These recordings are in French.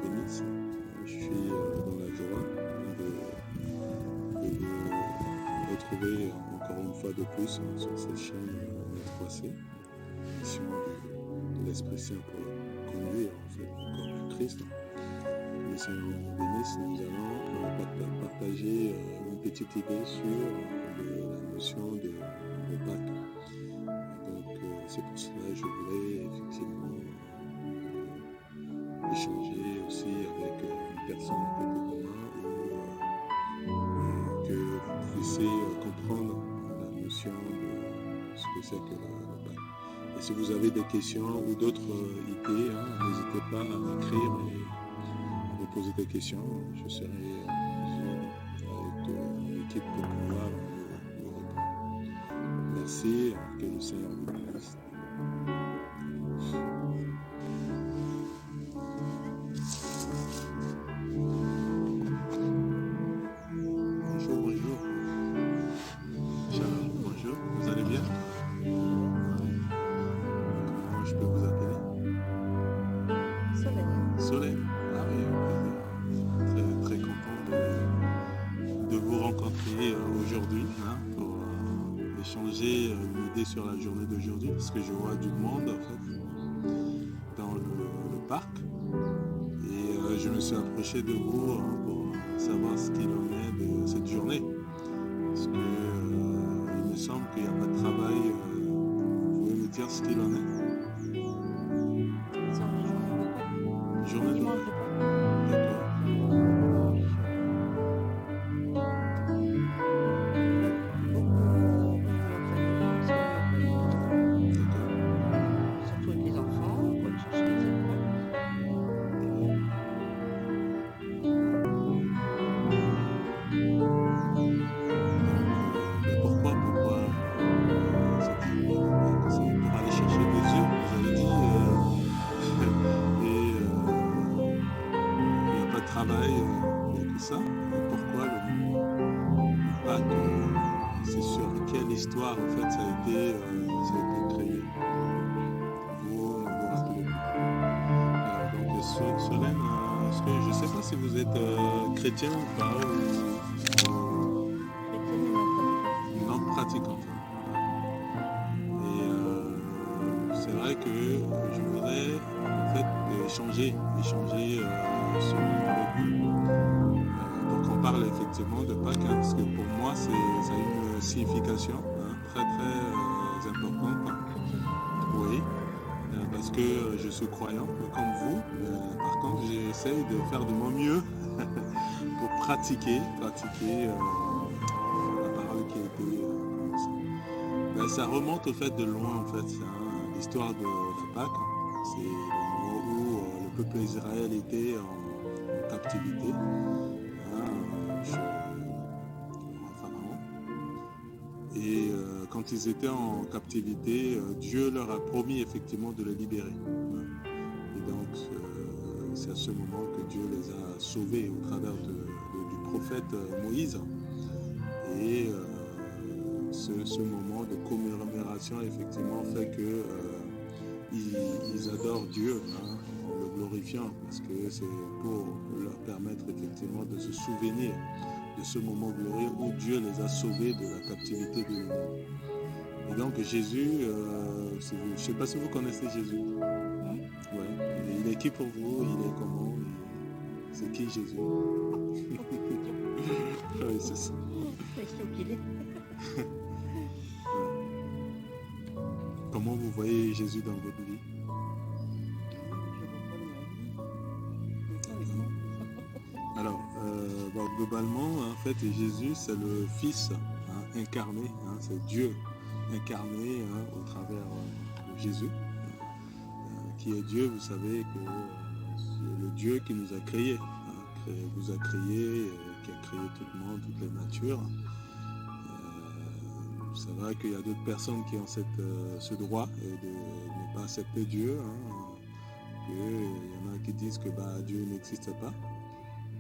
bénisse. Je suis dans la joie de vous retrouver encore une fois de plus sur cette chaîne Net3C, mission de l'Esprit Saint pour conduire en fait le corps du Christ. Le Seigneur nous bénisse. Nous allons partager une petite idée sur la notion de Pâques. Donc c'est pour cela que je voulais effectivement échanger aussi avec une personne un peu comme moi, que vous puissiez comprendre la notion de ce que c'est que le Pâques. Et si vous avez des questions ou d'autres idées, n'hésitez pas à m'écrire et à me poser des questions. Je serai avec l'équipe pour pouvoir vous répondre. Merci, que le Seigneur vous bénisse. Sur la journée d'aujourd'hui, parce que je vois du monde en fait dans le parc et je me suis approché de vous pour savoir ce qu'il en est de cette journée, parce que il me semble qu'il n'y a pas de travail. Vous pouvez me dire ce qu'il en est? Journée de Pâques. D'accord. Histoire en fait ça a été créé. Vous ne vous rappelez plus. Donc Solène, je ne sais pas si vous êtes chrétien ou pas, ou non pratiquante. Et c'est vrai que je voudrais en fait échanger sur avec vous. Donc on parle effectivement de Pâques, parce que pour moi ça a une signification très très importante. Oui, parce que je suis croyant comme vous. Par contre, j'essaye de faire de mon mieux pour pratiquer la parole qui a été. Ça remonte au fait de loin en fait. L'histoire de la Pâques. C'est le moment où le peuple d'Israël était en captivité. Et quand ils étaient en captivité, Dieu leur a promis effectivement de les libérer. Et donc c'est à ce moment que Dieu les a sauvés au travers du prophète Moïse. Et ce moment de commémoration effectivement fait que ils adorent Dieu en le glorifiant, parce que c'est pour leur permettre effectivement de se souvenir de ce moment glorieux où Dieu les a sauvés de la captivité de l'ennemi. Et donc Jésus, je ne sais pas si vous connaissez Jésus. Ouais. Il est qui pour vous? Il est comment? C'est qui Jésus? Oui, c'est ça. Comment vous voyez Jésus dans votre vie? Alors, globalement, en fait, Jésus, c'est le Fils incarné, c'est Dieu incarné au travers de Jésus, qui est Dieu. Vous savez que c'est le Dieu qui nous a créés, vous a créé, qui a créé tout le monde, toutes les natures. C'est vrai qu'il y a d'autres personnes qui ont ce droit de ne pas accepter Dieu, qu'il y en a qui disent que Dieu n'existe pas.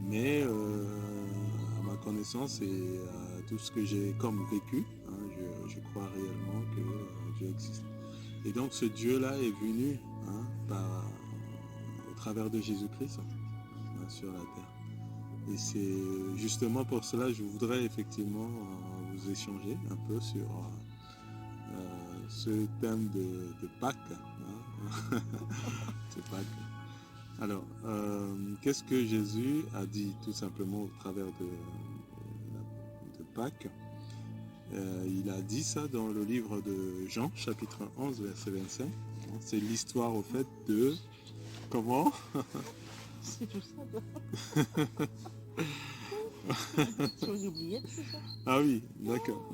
Mais à ma connaissance et à tout ce que j'ai comme vécu, je crois réellement que Dieu existe. Et donc ce Dieu-là est venu au travers de Jésus-Christ. sur la terre. Et c'est justement pour cela que je voudrais effectivement vous échanger un peu sur ce thème de Pâques. Hein. C'est Pâques. Alors, qu'est-ce que Jésus a dit tout simplement au travers de Pâques? Il a dit ça dans le livre de Jean, chapitre 11, verset 25. C'est l'histoire au fait de... Comment? C'est tout ça. J'ai oublié tout ça. Ah oui, d'accord.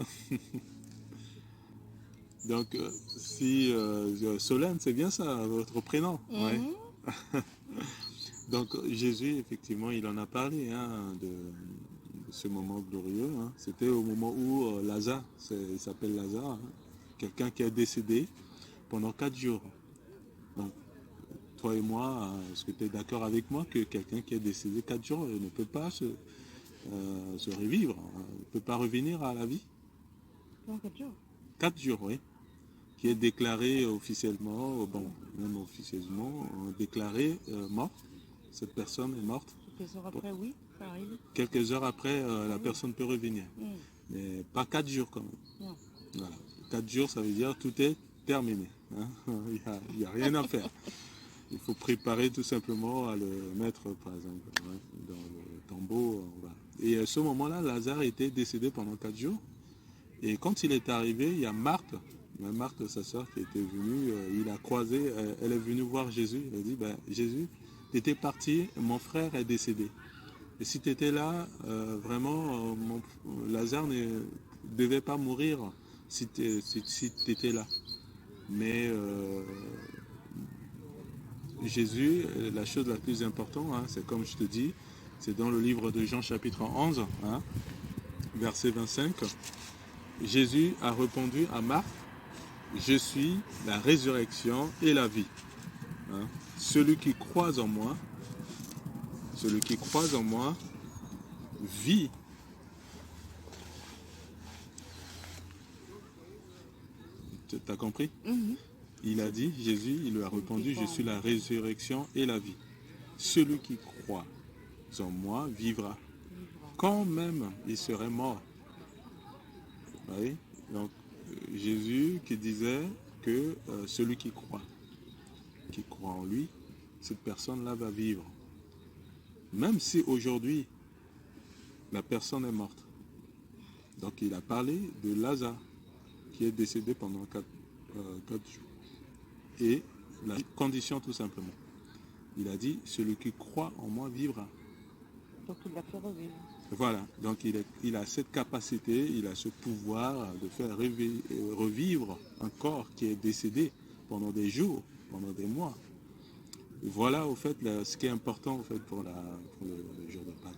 Donc, si Solène, c'est bien ça, votre prénom? Ouais. Donc, Jésus, effectivement, il en a parlé hein, de ce moment glorieux. Hein. C'était au moment où Lazare, il s'appelle Lazare, hein, quelqu'un qui est décédé pendant 4 jours. Donc, toi et moi, est-ce que tu es d'accord avec moi que quelqu'un qui est décédé 4 jours ne peut pas se revivre, ne peut pas revenir à la vie? Non, 4 jours. 4 jours, oui. Qui est déclaré officiellement, bon, même officieusement, déclaré mort. Cette personne est morte. Quelques heures après, oui, ça arrive. Quelques heures après, la personne peut revenir. Mais pas 4 jours quand même. Non. Voilà. 4 jours, ça veut dire tout est terminé. Hein. Il n'y a rien à faire. Il faut préparer tout simplement à le mettre, par exemple, hein, dans le tombeau. Voilà. Et à ce moment-là, Lazare était décédé pendant 4 jours. Et quand il est arrivé, il y a Marthe, sa sœur, qui était venue, il a croisé, elle est venue voir Jésus. Elle a dit, ben, Jésus, tu étais parti, mon frère est décédé. Et si tu étais là, vraiment, Lazare ne devait pas mourir si tu étais là. Mais Jésus, la chose la plus importante, hein, c'est comme je te dis, c'est dans le livre de Jean chapitre 11, hein, verset 25. Jésus a répondu à Marthe, je suis la résurrection et la vie. Hein. Celui qui croit en moi vit. Tu as compris? Il a dit, Jésus, il lui a répondu, je suis la résurrection et la vie. Celui qui croit en moi vivra. Quand même il serait mort. Oui? Donc, Jésus qui disait que celui qui croit en lui, cette personne-là va vivre. Même si aujourd'hui, la personne est morte. Donc, il a parlé de Lazare, qui est décédé pendant 4 jours. Et la condition, tout simplement. Il a dit, celui qui croit en moi vivra. Donc, il l'a fait revivre. Voilà, donc il a cette capacité, il a ce pouvoir de faire revivre un corps qui est décédé pendant des jours, pendant des mois. Voilà au fait ce qui est important au fait pour le jour de Pâques.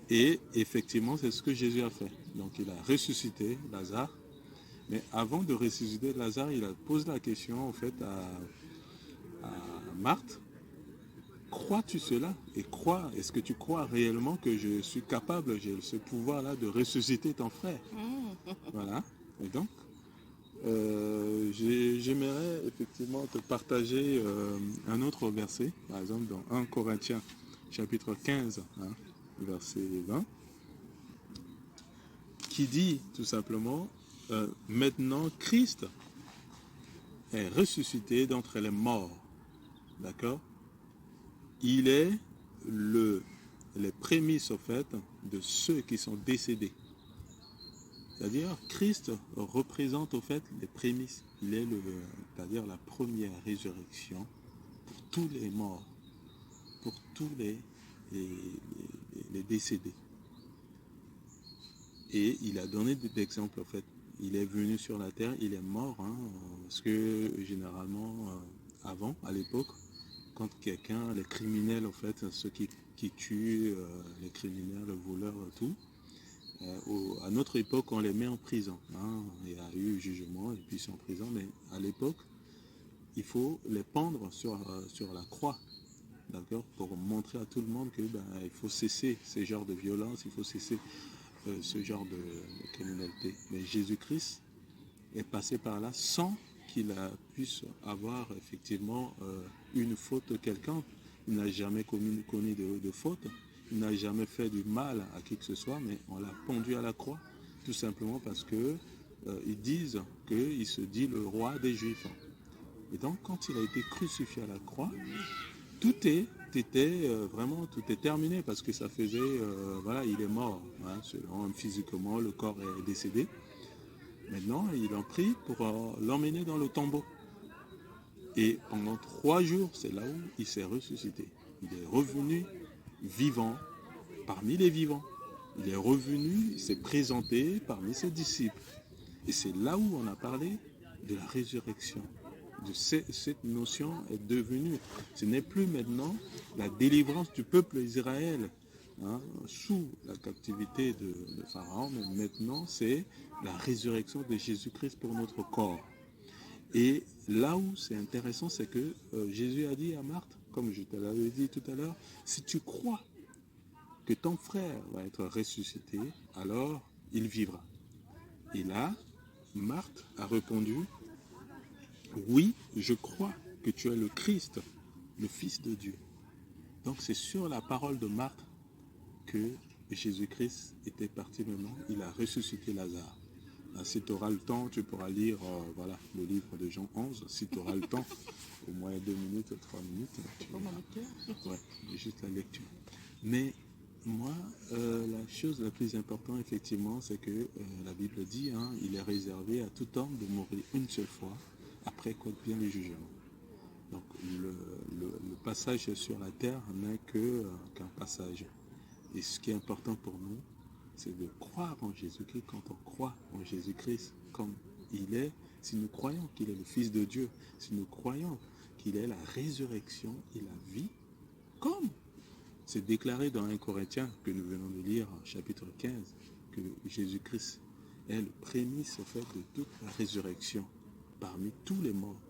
Et effectivement, c'est ce que Jésus a fait. Donc il a ressuscité Lazare, mais avant de ressusciter Lazare, il a posé la question en fait à Marthe. Crois-tu cela? Et est-ce que tu crois réellement que je suis capable, j'ai ce pouvoir-là de ressusciter ton frère? Voilà. Et donc, j'aimerais effectivement te partager un autre verset, par exemple dans 1 Corinthiens chapitre 15, hein, verset 20, qui dit tout simplement, maintenant Christ est ressuscité d'entre les morts. D'accord? Il est les prémices, au fait, de ceux qui sont décédés. C'est-à-dire, Christ représente, au fait, les prémices. Il est c'est-à-dire la première résurrection pour tous les morts, pour tous les décédés. Et il a donné des exemples, en fait. Il est venu sur la terre, il est mort, hein, parce que, généralement, avant, à l'époque, quand quelqu'un, les criminels en fait, ceux qui tuent, les criminels, les voleurs, tout, à notre époque, on les met en prison. Hein. Il y a eu jugement et puis ils sont en prison, mais à l'époque, il faut les pendre sur la croix, d'accord, pour montrer à tout le monde que il faut cesser ce genre de violence, il faut cesser ce genre de criminalité. Mais Jésus-Christ est passé par là sans qu'il puisse avoir effectivement une faute quelconque, il n'a jamais connu de faute, il n'a jamais fait du mal à qui que ce soit, mais on l'a pendu à la croix, tout simplement parce que ils disent qu'il se dit le roi des Juifs. Et donc, quand il a été crucifié à la croix, tout est terminé parce que ça faisait, voilà, il est mort, hein, physiquement, le corps est décédé. Maintenant, ils l'ont pris pour l'emmener dans le tombeau. Et pendant 3 jours, c'est là où il s'est ressuscité. Il est revenu vivant parmi les vivants. Il est revenu, il s'est présenté parmi ses disciples. Et c'est là où on a parlé de la résurrection. Cette notion est devenue, ce n'est plus maintenant la délivrance du peuple Israël, hein, sous la captivité de Pharaon, mais maintenant c'est la résurrection de Jésus-Christ pour notre corps. Et là où c'est intéressant, c'est que Jésus a dit à Marthe, comme je te l'avais dit tout à l'heure, si tu crois que ton frère va être ressuscité, alors il vivra. Et là, Marthe a répondu, oui, je crois que tu es le Christ, le Fils de Dieu. Donc c'est sur la parole de Marthe que Jésus-Christ était parti maintenant. Il a ressuscité Lazare. Si tu auras le temps, tu pourras lire voilà, le livre de Jean 11. Si tu auras le temps, au moins 2 minutes, 3 minutes. C'est pour ma lecture. Ouais, juste la lecture. Mais moi, la chose la plus importante, effectivement, c'est que la Bible dit, hein, il est réservé à tout homme de mourir une seule fois, après quoi vient le jugement. Donc le passage sur la terre n'est qu'un passage. Et ce qui est important pour nous, c'est de croire en Jésus-Christ. Quand on croit en Jésus-Christ comme il est, si nous croyons qu'il est le Fils de Dieu, si nous croyons qu'il est la résurrection et la vie, comme c'est déclaré dans 1 Corinthiens que nous venons de lire, chapitre 15, que Jésus-Christ est le prémisse au fait de toute la résurrection parmi tous les morts.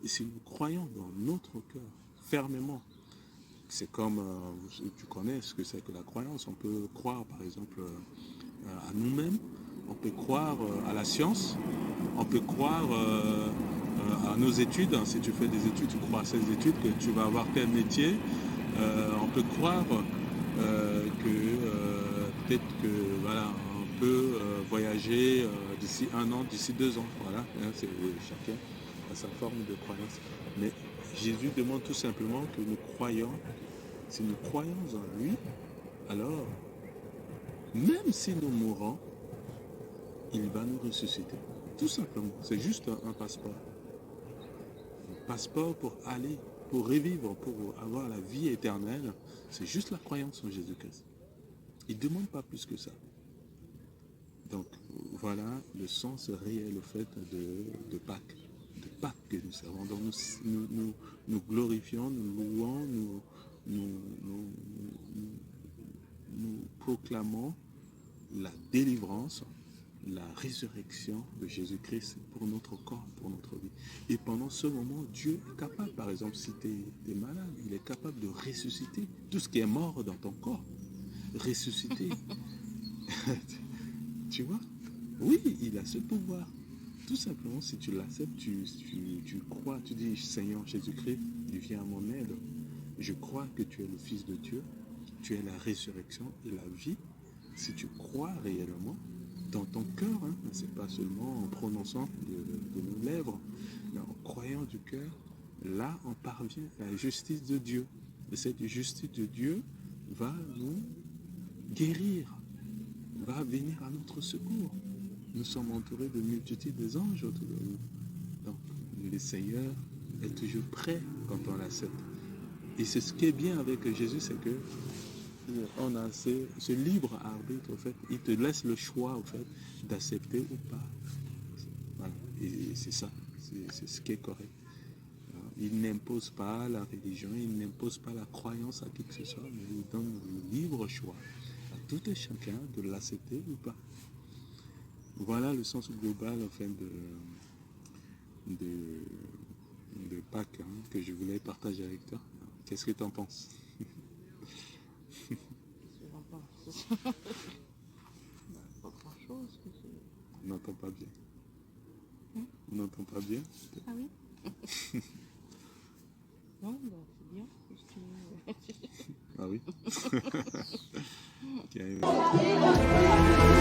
Et si nous croyons dans notre cœur fermement, c'est comme, tu connais ce que c'est que la croyance, on peut croire par exemple à nous-mêmes, on peut croire à la science, on peut croire à nos études. Si tu fais des études, tu crois à ces études que tu vas avoir tel métier. On peut croire que peut-être que voilà, on peut voyager d'ici 1 an, d'ici 2 ans. Voilà, hein, chacun a sa forme de croyance. Mais Jésus demande tout simplement que nous croyons. Si nous croyons en lui, alors, même si nous mourons, il va nous ressusciter. Tout simplement. C'est juste un passeport. Un passeport pour aller, pour revivre, pour avoir la vie éternelle. C'est juste la croyance en Jésus-Christ. Il ne demande pas plus que ça. Donc, voilà le sens réel, au fait, de Pâques. De Pâques que nous servons. Donc, nous glorifions, nous louons, nous proclamons la délivrance, la résurrection de Jésus-Christ pour notre corps, pour notre vie. Et pendant ce moment, Dieu est capable, par exemple, si tu es malade, il est capable de ressusciter tout ce qui est mort dans ton corps. Ressusciter. Tu vois? Oui, il a ce pouvoir. Tout simplement, si tu l'acceptes, tu crois, tu dis, Seigneur Jésus-Christ, il vient à mon aide. Je crois que tu es le Fils de Dieu, tu es la résurrection et la vie. Si tu crois réellement dans ton cœur, hein, ce n'est pas seulement en prononçant de nos lèvres, mais en croyant du cœur, là on parvient à la justice de Dieu. Et cette justice de Dieu va nous guérir, va venir à notre secours. Nous sommes entourés de multitudes des anges autour de nous. Donc le Seigneur est toujours prêt quand on l'accepte. Et c'est ce qui est bien avec Jésus, c'est que on a ce libre arbitre, en fait. Il te laisse le choix, en fait, d'accepter ou pas. Voilà. Et c'est ça, c'est ce qui est correct. Il n'impose pas la religion, il n'impose pas la croyance à qui que ce soit, mais il donne le libre choix à tout et chacun de l'accepter ou pas. Voilà le sens global, en fait, de Pâques, hein, que je voulais partager avec toi. Qu'est-ce que tu en penses? Pas grand-chose. On n'entend pas bien. On n'entend pas bien. Ah oui. Non, bah, c'est bien. qui a